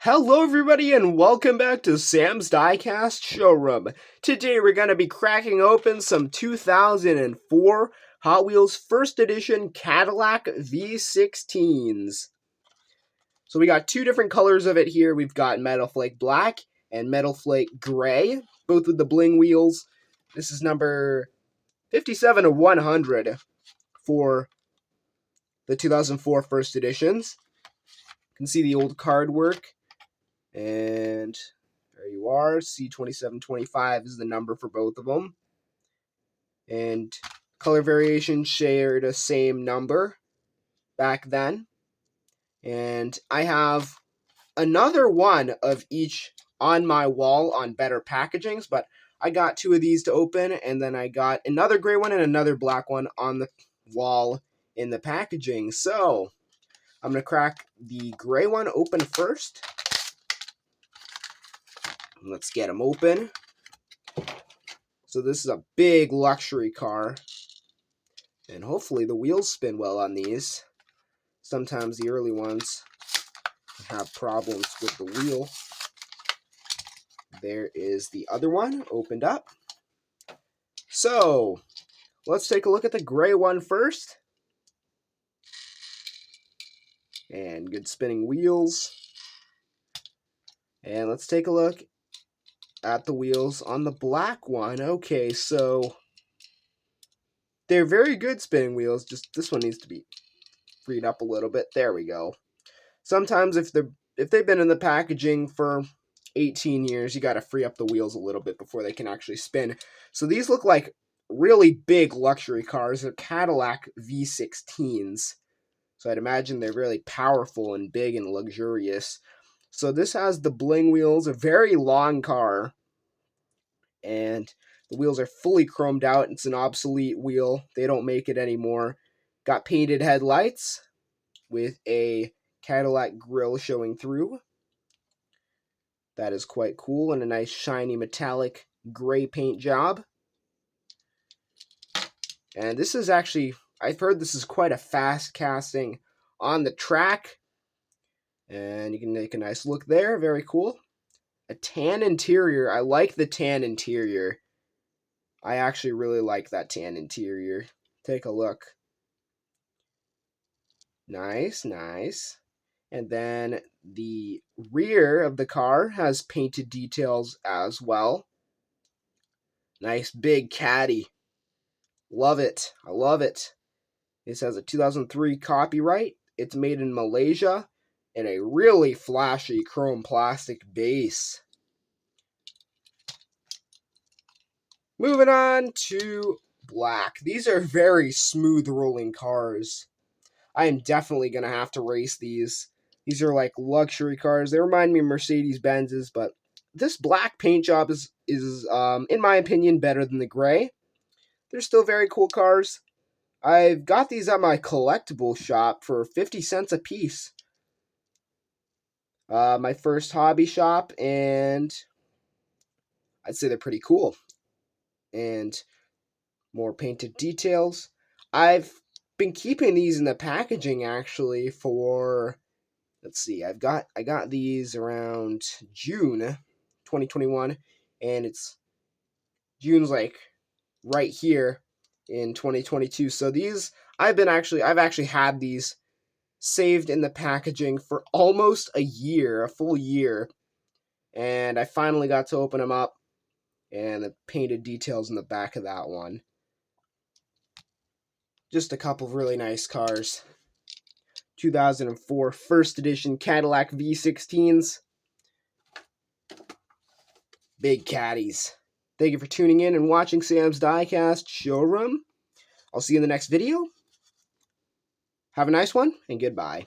Hello everybody and welcome back to Sam's Diecast Showroom. Today we're going to be cracking open some 2004 Hot Wheels First Edition Cadillac V16s. So we got two different colors of it here. We've got Metal Flake Black and Metal Flake Gray, both with the bling wheels. This is number 57 of 100 for the 2004 First Editions. You can see the old card work. And there you are. C2725 is the number for both of them. And color variation shared the same number back then. And I have another one of each on my wall on better packagings, but I got two of these to open, and then I got another gray one and another black one on the wall in the packaging. So I'm going to crack the gray one open first. Let's get them open. So this is a big luxury car, and hopefully the wheels spin well on these. Sometimes the early ones have problems with the wheel. There is the other one opened up. So let's take a look at the gray one first. And good spinning wheels. And let's take a look at the wheels on the black one. Okay, so they're very good spinning wheels. Just this one needs to be freed up a little bit. There we go. Sometimes if they've been in the packaging for 18 years, you got to free up the wheels a little bit before they can actually spin. So these look like really big luxury cars. They're Cadillac V16s. So I'd imagine they're really powerful and big and luxurious. So this has the bling wheels, a very long car. And the wheels are fully chromed out. It's an obsolete wheel. They don't make it anymore. Got painted headlights with a Cadillac grille showing through. That is quite cool, and a nice shiny metallic gray paint job. And this is actually, I've heard this is quite a fast casting on the track. And you can make a nice look there. Very cool. A tan interior. I like the tan interior. I actually really like that tan interior. Take a look. Nice, nice. And then the rear of the car has painted details as well. Nice big caddy. Love it. I love it. This has a 2003 copyright. It's made in Malaysia and a really flashy chrome plastic base. Moving on to black. These are very smooth rolling cars. I am definitely going to have to race these. These are like luxury cars. They remind me of Mercedes-Benz's, but this black paint job is in my opinion, better than the gray. They're still very cool cars. I've got these at my collectible shop for 50 cents a piece. My first hobby shop, and I'd say they're pretty cool. And more painted details. I've been keeping these in the packaging actually for, let's see, I got these around June 2021, and June's like right here in 2022. So these I've actually had these saved in the packaging for almost a year, a full year, and I finally got to open them up, and the painted details in the back of that one. Just a couple of really nice cars. 2004 First Edition Cadillac V16s. Big caddies. Thank you for tuning in and watching Sam's Diecast Showroom. I'll see you in the next video. Have a nice one, and goodbye.